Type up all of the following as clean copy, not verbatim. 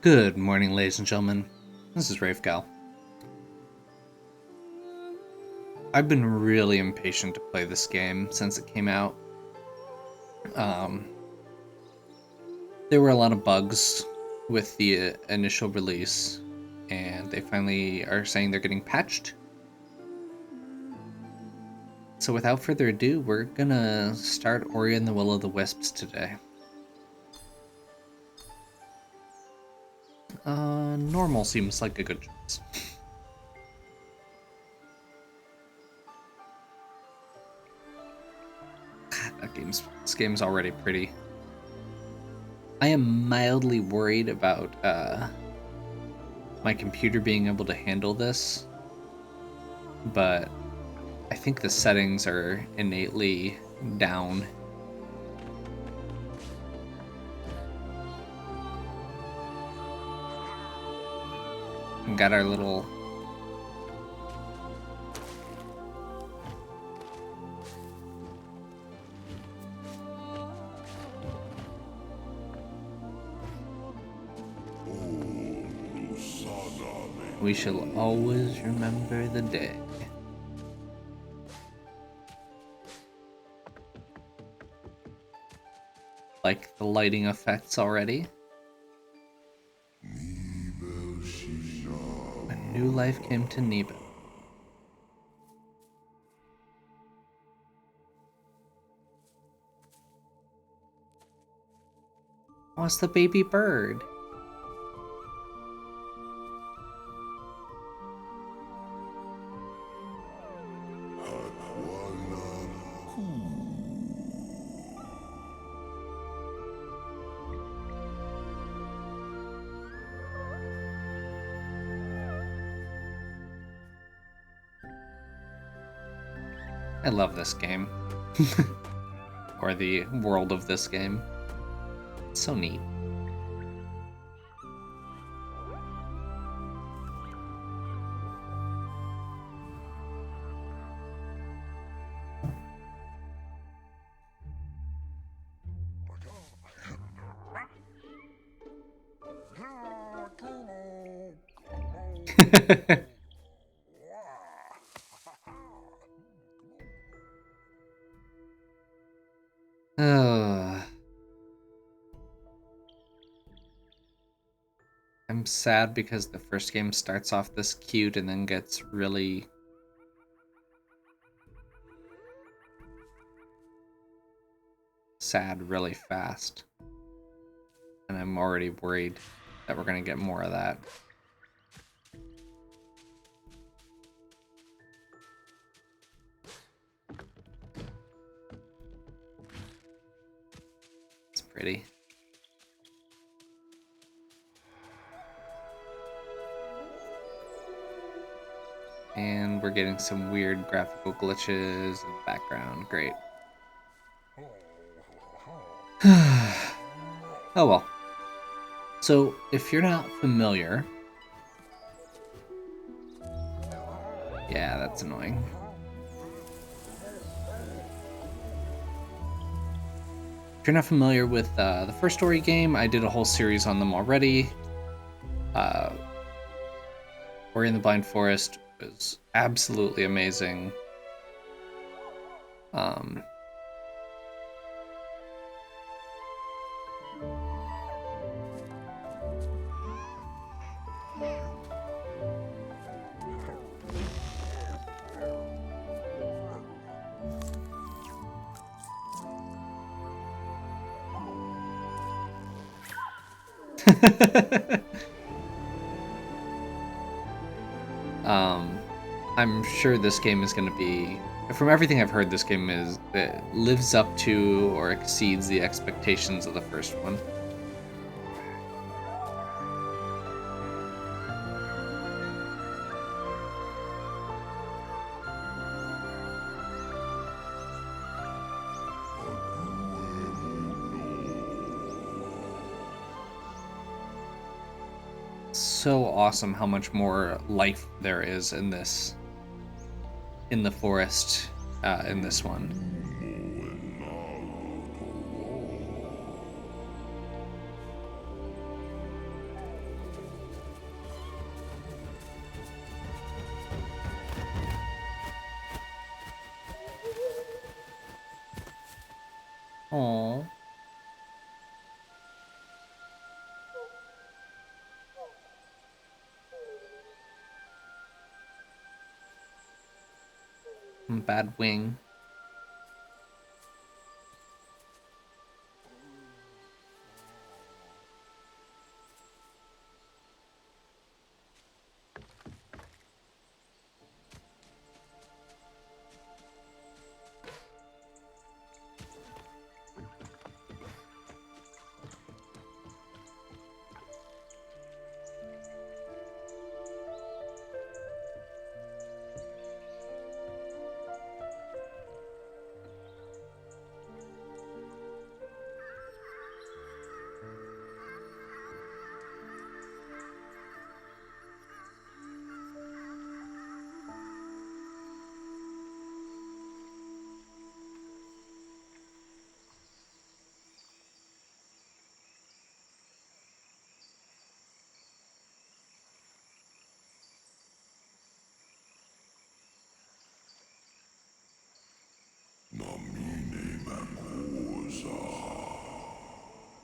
Good morning, ladies and gentlemen. This is Rafe Gal. I've been really impatient to play this game since it came out. Um, there were a lot of bugs with the initial release, and they finally are saying they're getting patched. So without further ado, we're gonna start Ori and the Will of the Wisps today. Normal seems like a good choice. This game's already pretty. I am mildly worried about my computer being able to handle this, but I think the settings are innately down. We got our little we shall always remember the day. Like the lighting effects already. A new life came to Nebo. What's the baby bird? I love this game. Or the world of this game. It's so neat. I'm sad because the first game starts off this cute and then gets really sad really fast. And I'm already worried that we're gonna get more of that. It's pretty. And we're getting some weird graphical glitches in the background. Great. Oh well. So, if you're not familiar... Yeah, that's annoying. If you're not familiar with the first story game, I did a whole series on them already. Ori and the Blind Forest was absolutely amazing. I'm sure this game is going to be, from everything I've heard, this game it lives up to or exceeds the expectations of the first one. So awesome how much more life there is in this, in the forest, in this one. Aww. Bad wing.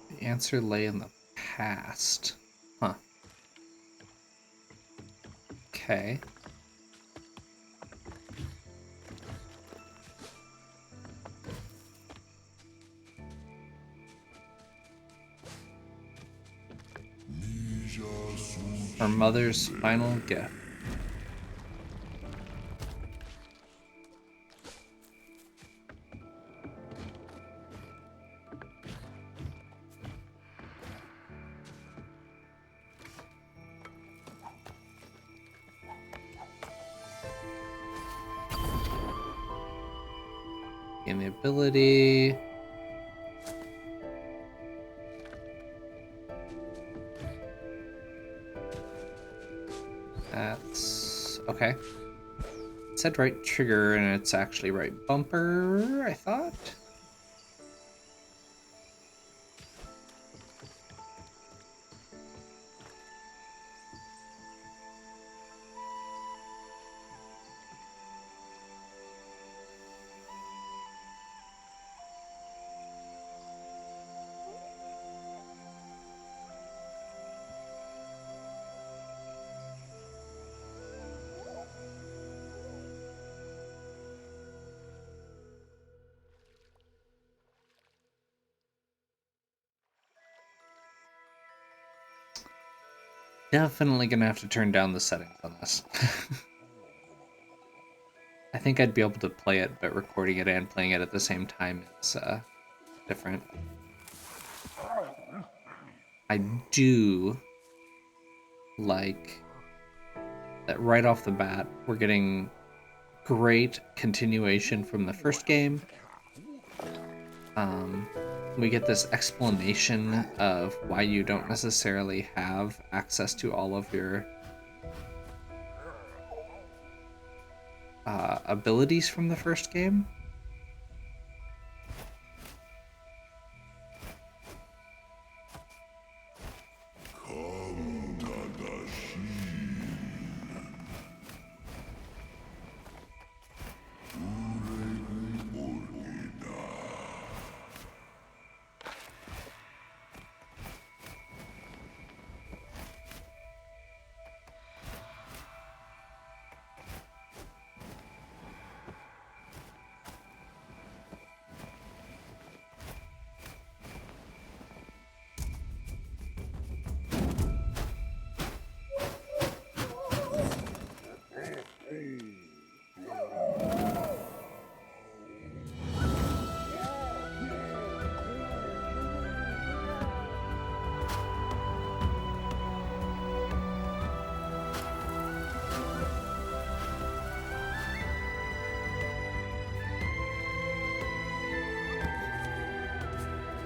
The answer lay in the past. Huh. Okay. Our mother's final gift. Gain the ability. That's okay. It said right trigger and it's actually right bumper, I thought. Definitely gonna have to turn down the settings on this. I think I'd be able to play it, but recording it and playing it at the same time is different. I do like that right off the bat, we're getting great continuation from the first game. We get this explanation of why you don't necessarily have access to all of your abilities from the first game.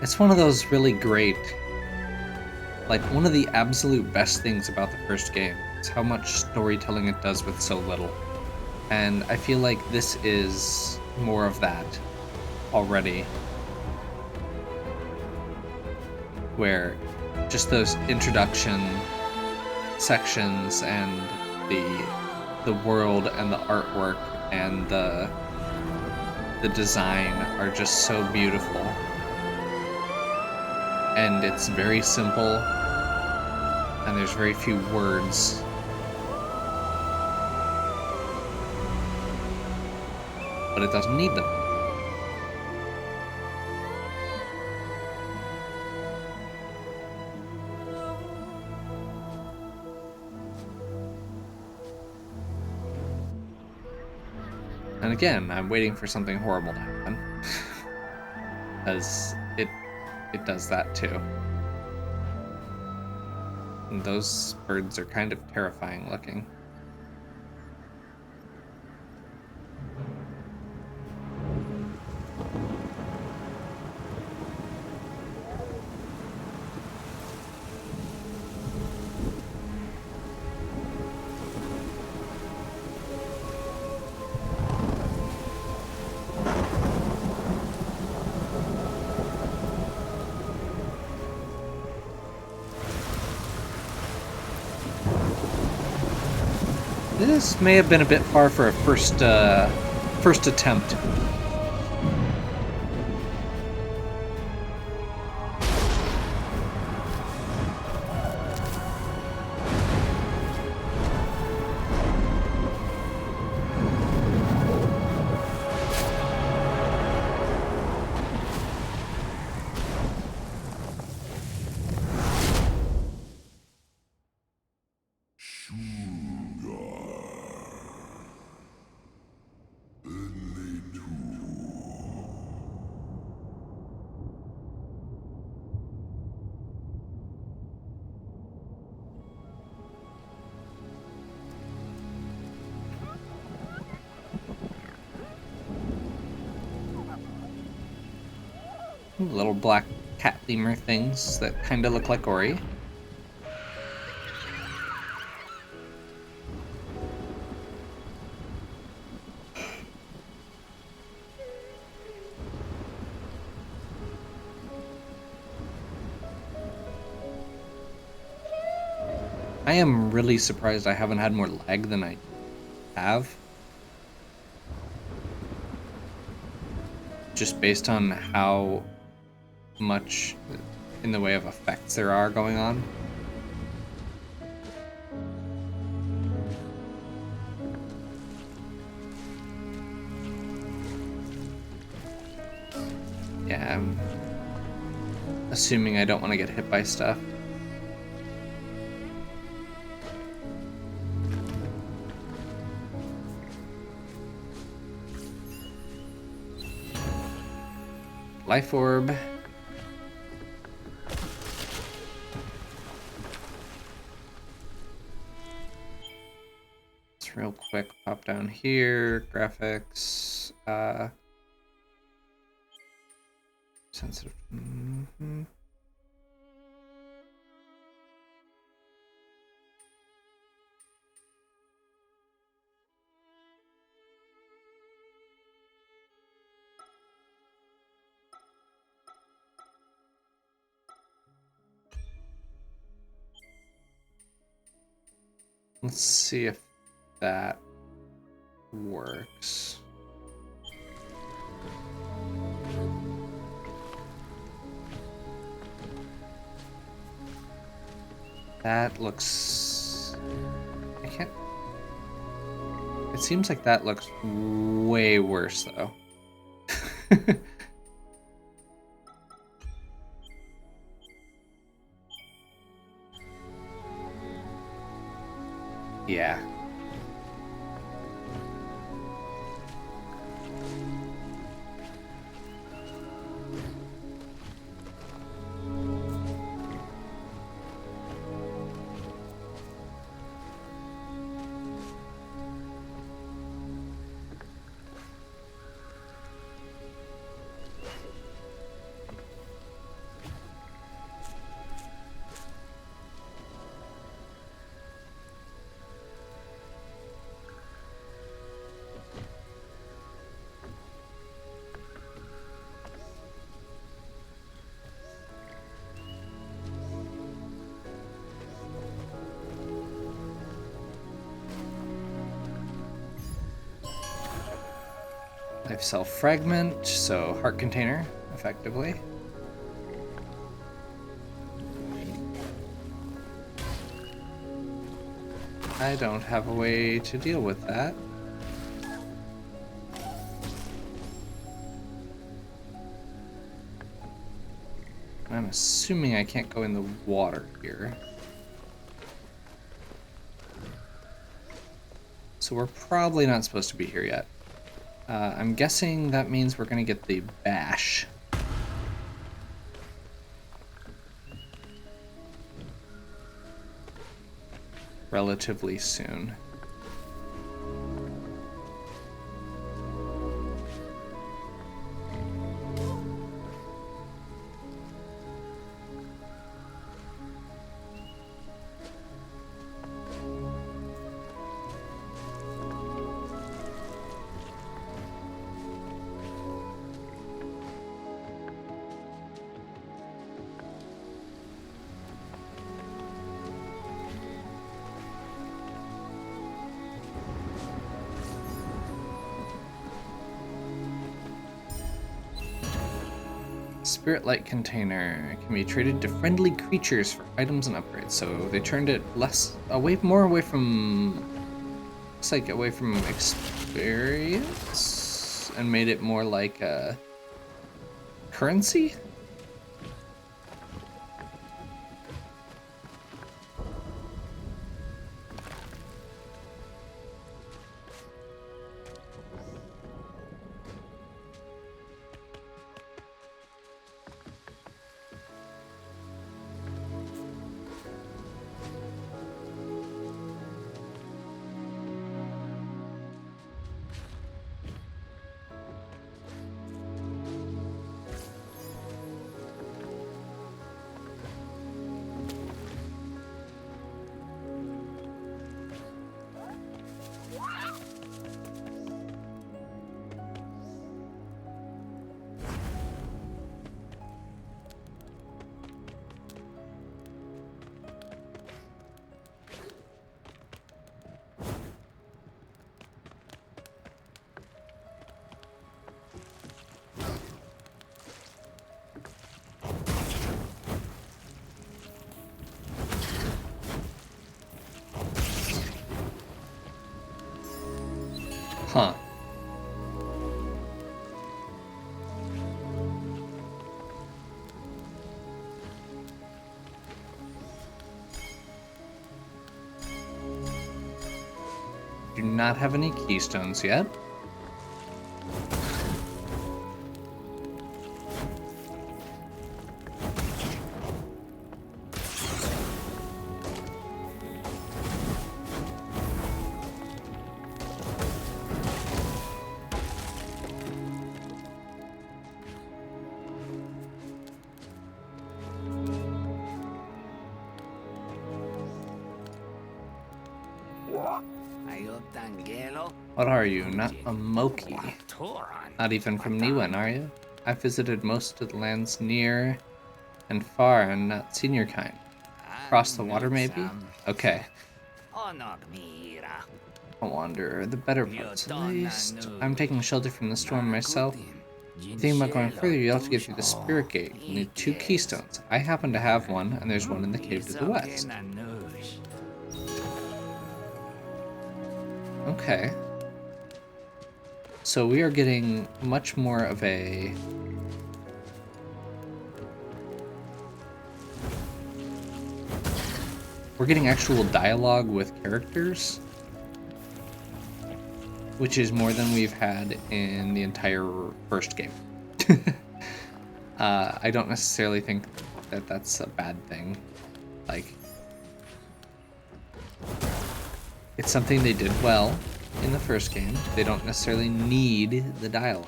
It's one of those really great, like one of the absolute best things about the first game is how much storytelling it does with so little. And I feel like this is more of that already. Where just those introduction sections and the world and the artwork and the design are just so beautiful. and it's very simple, and there's very few words. But it doesn't need them. And again, I'm waiting for something horrible to happen. As it does that too. And those birds are kind of terrifying looking. This may have been a bit far for a first attempt. Little black cat lemur things that kind of look like Ori. I am really surprised I haven't had more lag than I have. Just based on how much in the way of effects there are going on. Yeah, I'm assuming I don't want to get hit by stuff. Life orb. Let's real quick pop down here. Graphics. Sensitive. Mm-hmm. Let's see if that works. That looks... I can't... It seems like that looks way worse, though. Yeah. Life cell fragment, so heart container, effectively. I don't have a way to deal with that. I'm assuming I can't go in the water here. So we're probably not supposed to be here yet. I'm guessing that means we're gonna get the bash. Relatively soon. Spirit Light Container can be traded to friendly creatures for items and upgrades. So they turned it more away from, looks like away from experience and made it more like a currency? Huh. Do not have any keystones yet. What are you? Not a Moki. Not even from Niwen, are you? I've visited most of the lands near and far and not seen your kind. Across the water, maybe? Okay. A wanderer, the better parts at least. I'm taking shelter from the storm myself. Thinking about going further, you'll have to get through the Spirit Gate. You need 2 keystones. I happen to have one, and there's one in the cave to the west. Okay. So we are getting much more of a... We're getting actual dialogue with characters, which is more than we've had in the entire first game. I don't necessarily think that that's a bad thing. Like, it's something they did well in the first game. They don't necessarily need the dialogue.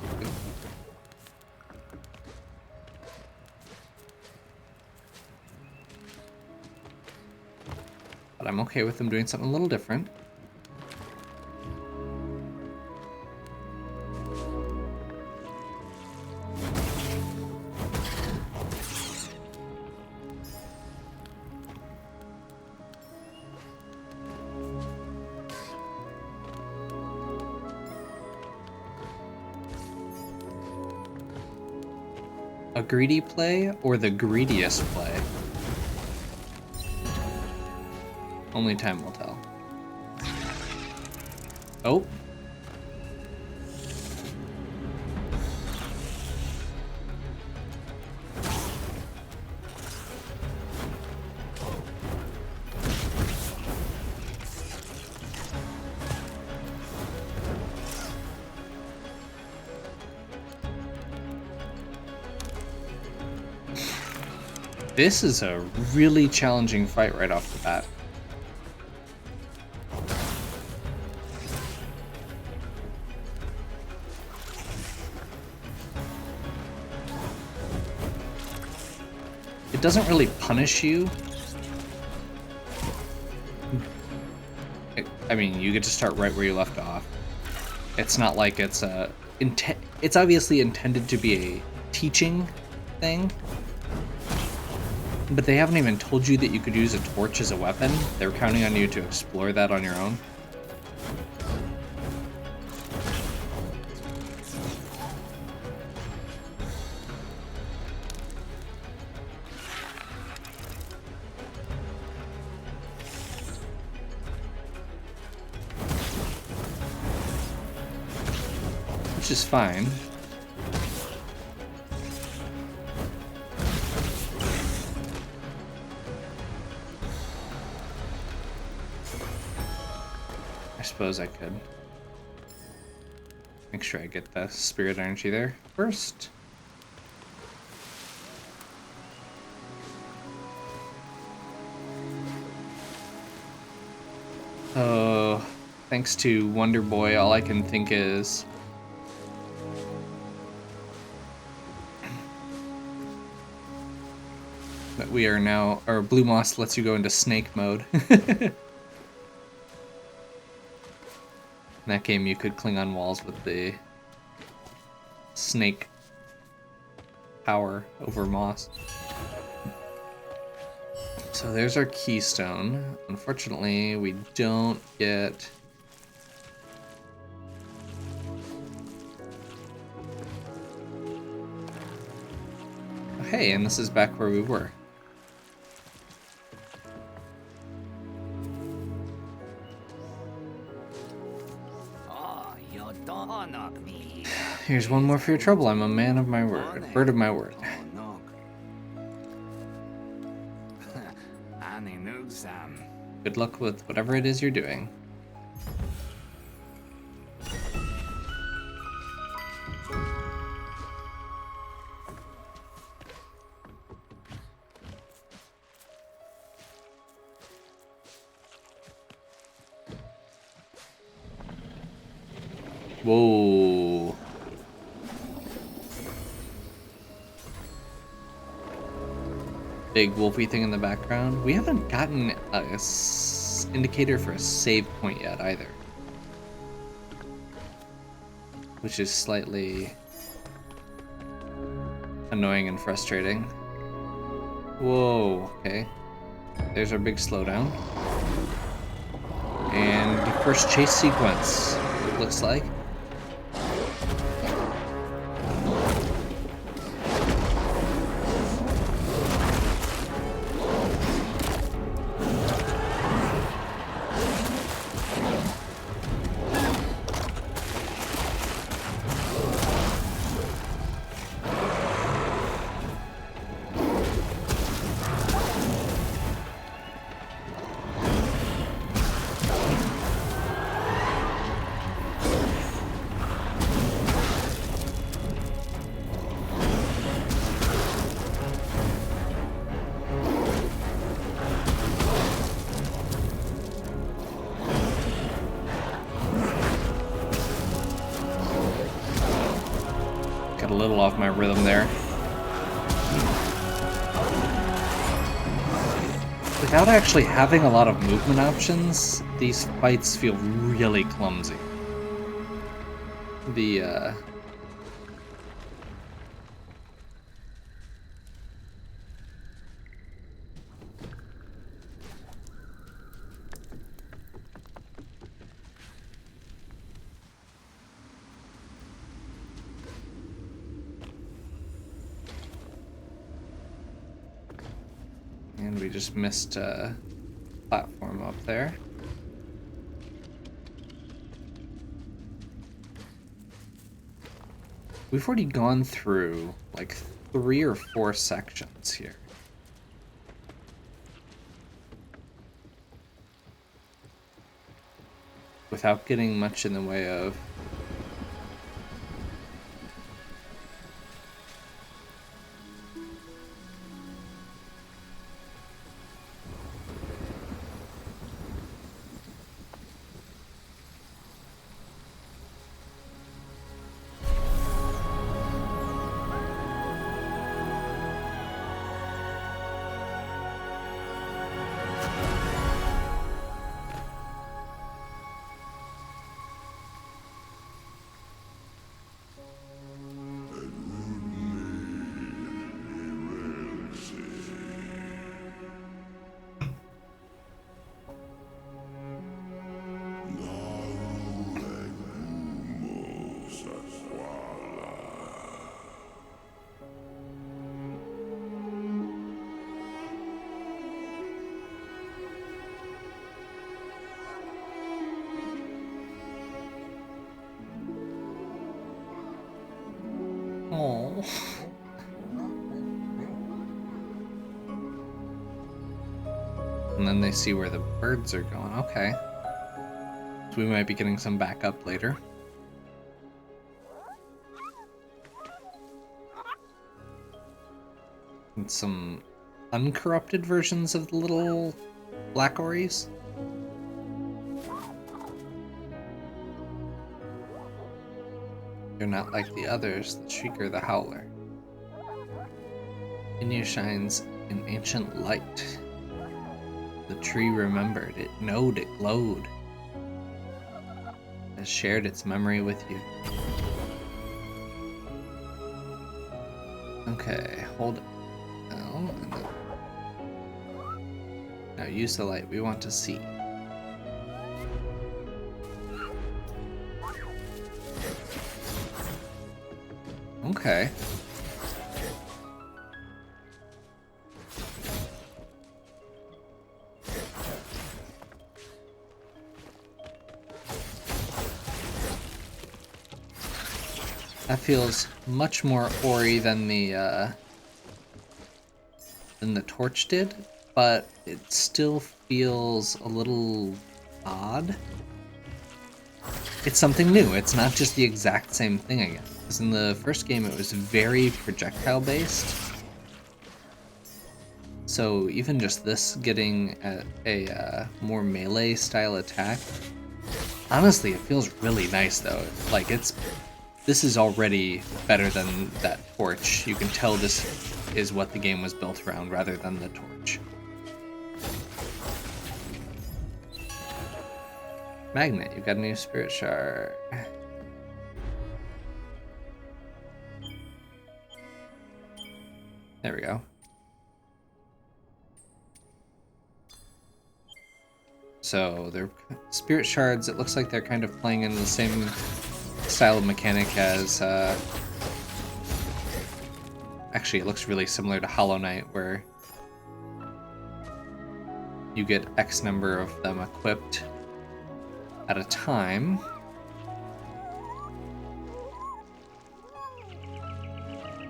But I'm okay with them doing something a little different. A greedy play or the greediest play? Only time will tell. Oh. This is a really challenging fight right off the bat. It doesn't really punish you. I mean, you get to start right where you left off. It's not like it's it's obviously intended to be a teaching thing. But they haven't even told you that you could use a torch as a weapon. They're counting on you to explore that on your own. Which is fine. I suppose I could make sure I get the spirit energy there first. Oh, thanks to Wonder Boy, all I can think is that we are now, or Blue Moss lets you go into snake mode. In that game, you could cling on walls with the snake power over moss. So there's our keystone. Unfortunately, we don't get... Oh, hey, and this is back where we were. Here's one more for your trouble. I'm a man of my word, bird of my word. Good luck with whatever it is you're doing. Whoa. Big wolfy thing in the background. We haven't gotten a indicator for a save point yet either. Which is slightly annoying and frustrating. Whoa, okay. There's our big slowdown. And first chase sequence, it looks like. Got a little off my rhythm there. Without actually having a lot of movement options, these fights feel really clumsy. And we just missed a platform up there. We've already gone through like 3 or 4 sections here. Without getting much in the way of... Oh. And then they see where the birds are going. Okay. So we might be getting some backup later. And some uncorrupted versions of the little black ories. You're not like the others, the Shrieker, the Howler. In you shines an ancient light. The tree remembered, it knowed, it glowed. It has shared its memory with you. Okay, hold it. Oh, and then... Now use the light, we want to see. Okay. That feels much more Ori than the torch did, but it still feels a little odd. It's something new. It's not just the exact same thing again. Because in the first game, it was very projectile based. So even just this getting a more melee style attack, honestly, it feels really nice though. Like this is already better than that torch. You can tell this is what the game was built around rather than the torch. Magnet, you got a new spirit shard. There we go. So they're spirit shards. It looks like they're kind of playing in the same style of mechanic as actually it looks really similar to Hollow Knight, where you get X number of them equipped at a time.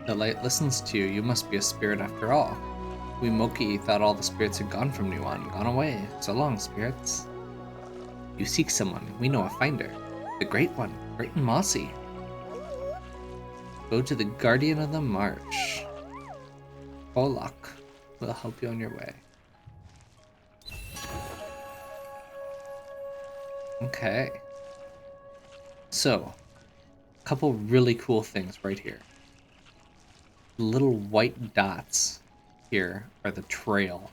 The light listens to you. You must be a spirit after all. We Moki thought all the spirits had gone from Nuan, gone away. So long, spirits. You seek someone. We know a finder. The Great One, Great and Mossy. Go to the Guardian of the March. Olak will help you on your way. Okay. So, a couple really cool things right here. The little white dots here are the trail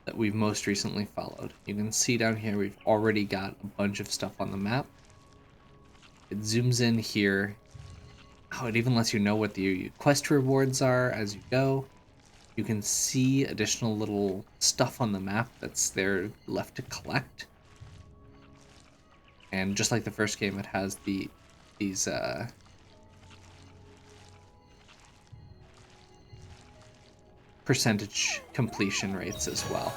that we've most recently followed. You can see down here we've already got a bunch of stuff on the map. It zooms in here. Oh, it even lets you know what the quest rewards are as you go. You can see additional little stuff on the map that's there left to collect. And just like the first game, it has these percentage completion rates as well.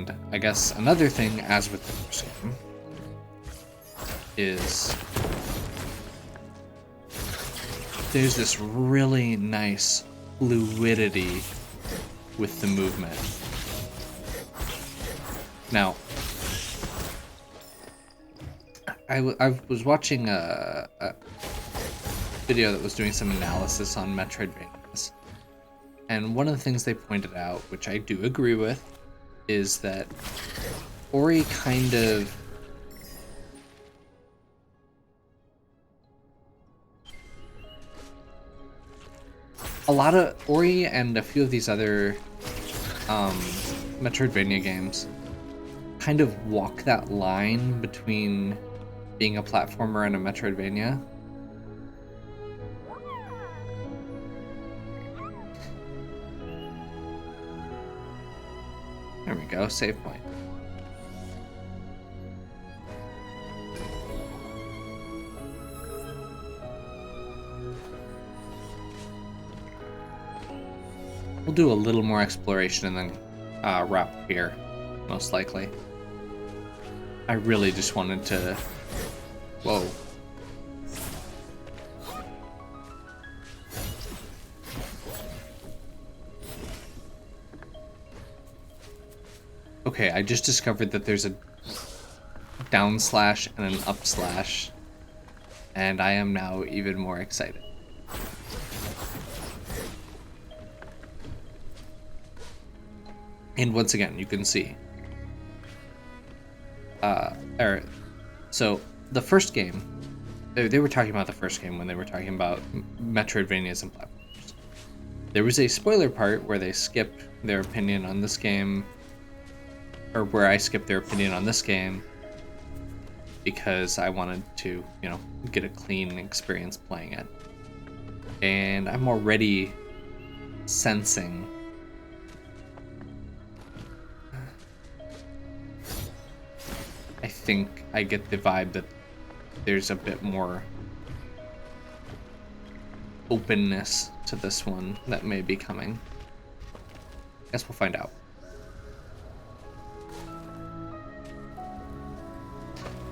And I guess another thing, as with the first game, is there's this really nice fluidity with the movement. Now, I was watching a video that was doing some analysis on Metroidvanias, and one of the things they pointed out, which I do agree with, is that Ori kind of a lot of Ori and a few of these other Metroidvania games kind of walk that line between being a platformer and a Metroidvania. There we go, save point. We'll do a little more exploration and then wrap up here, most likely. I really just wanted to... Whoa. Okay, I just discovered that there's a down slash and an up slash, and I am now even more excited. And once again, you can see. So the first game, they were talking about the first game when they were talking about Metroidvanias and platforms. There was a spoiler part where they skipped their opinion on this game, or where I skipped their opinion on this game, because I wanted to, you know, get a clean experience playing it. And I'm already sensing I think I get the vibe that there's a bit more openness to this one that may be coming. Guess we'll find out.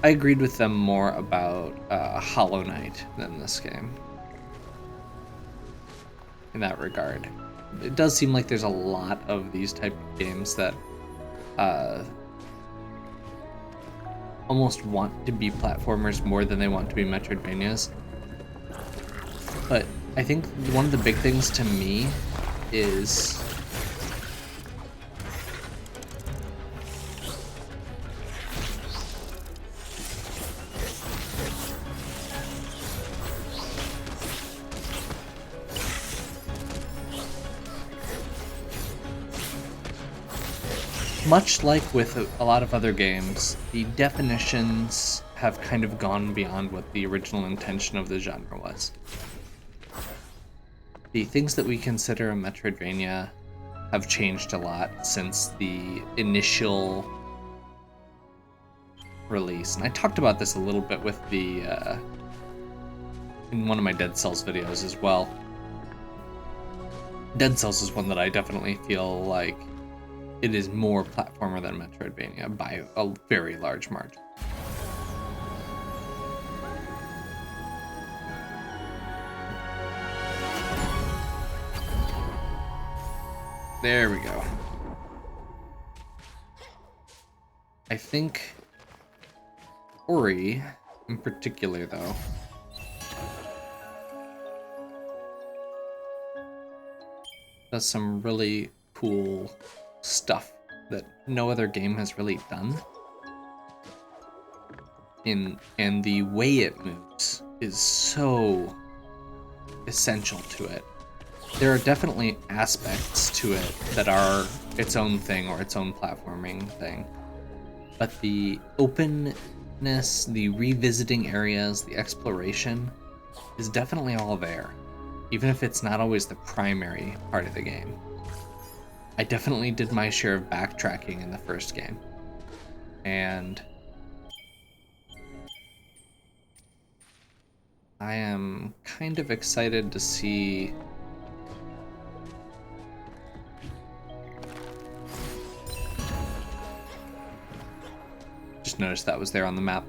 I agreed with them more about Hollow Knight than this game in that regard. It does seem like there's a lot of these type of games that almost want to be platformers more than they want to be Metroidvanias. But I think one of the big things to me is much like with a lot of other games, the definitions have kind of gone beyond what the original intention of the genre was. The things that we consider a Metroidvania have changed a lot since the initial release. And I talked about this a little bit with the in one of my Dead Cells videos as well. Dead Cells is one that I definitely feel like it is more platformer than Metroidvania by a very large margin. There we go. I think Ori, in particular, though, does some really cool stuff that no other game has really done. And the way it moves is so essential to it. There are definitely aspects to it that are its own thing or its own platforming thing. But the openness, the revisiting areas, the exploration is definitely all there, even if it's not always the primary part of the game. I definitely did my share of backtracking in the first game. And I am kind of excited to see just noticed that was there on the map.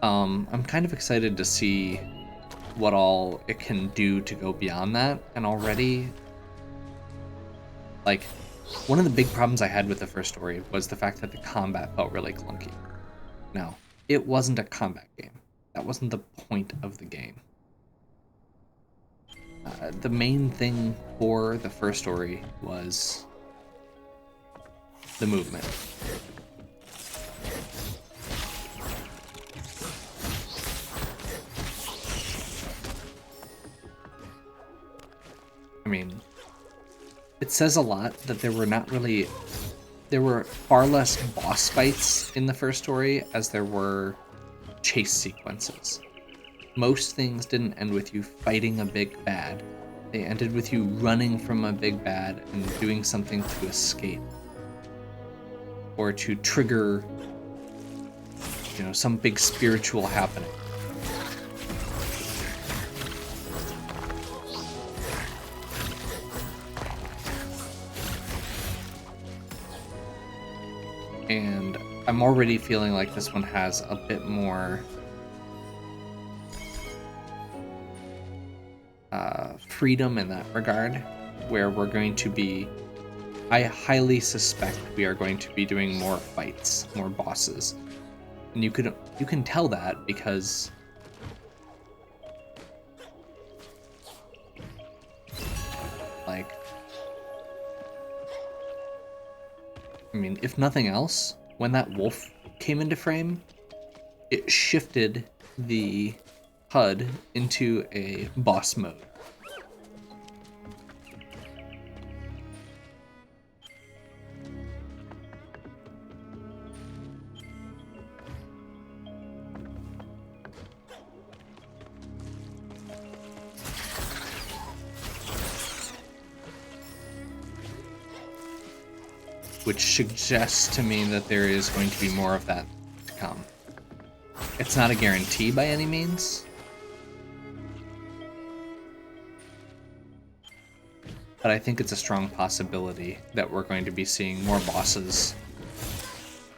I'm kind of excited to see what all it can do to go beyond that, and already, like, one of the big problems I had with the first story was the fact that the combat felt really clunky. No, it wasn't a combat game. That wasn't the point of the game. The main thing for the first story was the movement. I mean, it says a lot that there were far less boss fights in the first story as there were chase sequences. Most things didn't end with you fighting a big bad. They ended with you running from a big bad and doing something to escape. Or to trigger, some big spiritual happening. And I'm already feeling like this one has a bit more freedom in that regard, where we're going to be, I highly suspect we are going to be doing more fights, more bosses. And you can tell that because if nothing else, when that wolf came into frame, it shifted the HUD into a boss mode. Which suggests to me that there is going to be more of that to come. It's not a guarantee by any means, but I think it's a strong possibility that we're going to be seeing more bosses.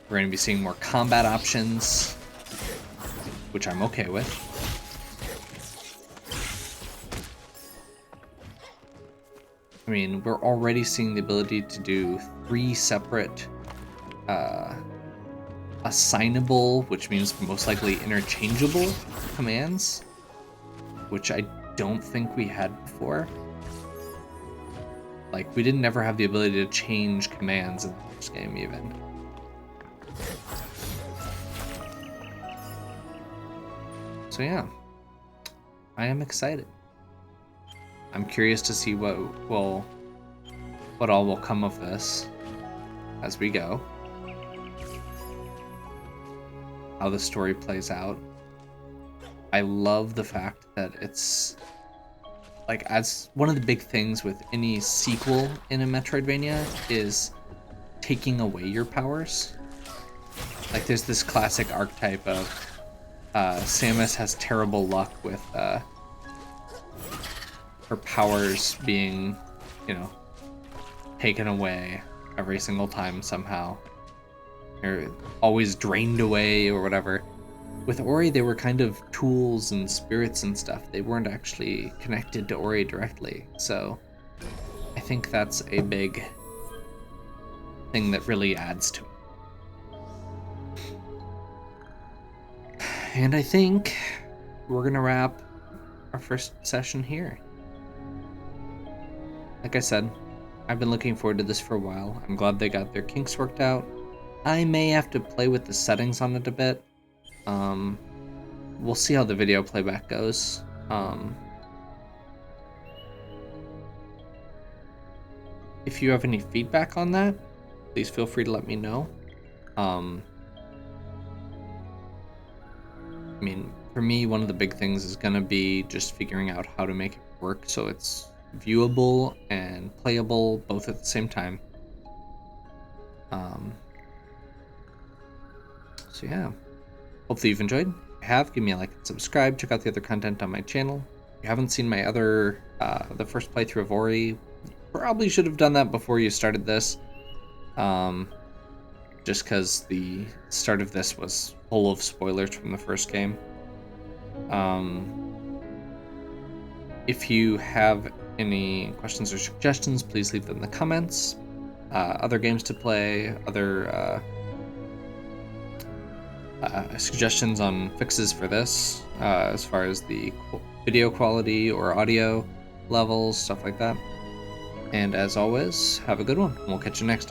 We're going to be seeing more combat options, which I'm okay with. I mean, we're already seeing the ability to do 3 separate assignable, which means most likely interchangeable commands, which I don't think we had before. Like, we didn't ever have the ability to change commands in the first game, even. So yeah, I am excited. I'm curious to see what all will come of this as we go. How the story plays out. I love the fact that it's like, as one of the big things with any sequel in a Metroidvania is taking away your powers. Like, there's this classic archetype of Samus has terrible luck with her powers being, taken away every single time somehow. Or always drained away or whatever. With Ori, they were kind of tools and spirits and stuff. They weren't actually connected to Ori directly. So I think that's a big thing that really adds to it. And I think we're going to wrap our first session here. Like I said, I've been looking forward to this for a while. I'm glad they got their kinks worked out. I may have to play with the settings on it a bit. We'll see how the video playback goes. If you have any feedback on that, please feel free to let me know. For me, one of the big things is going to be just figuring out how to make it work so it's viewable and playable both at the same time. So yeah, hopefully you've enjoyed. If you have, give me a like and subscribe. Check out the other content on my channel. If you haven't seen my other, the first playthrough of Ori, you probably should have done that before you started this. just because the start of this was full of spoilers from the first game. If you have any questions or suggestions, please leave them in the comments. Other games to play, other suggestions on fixes for this, as far as the video quality or audio levels, stuff like that. And as always, have a good one. We'll catch you next time.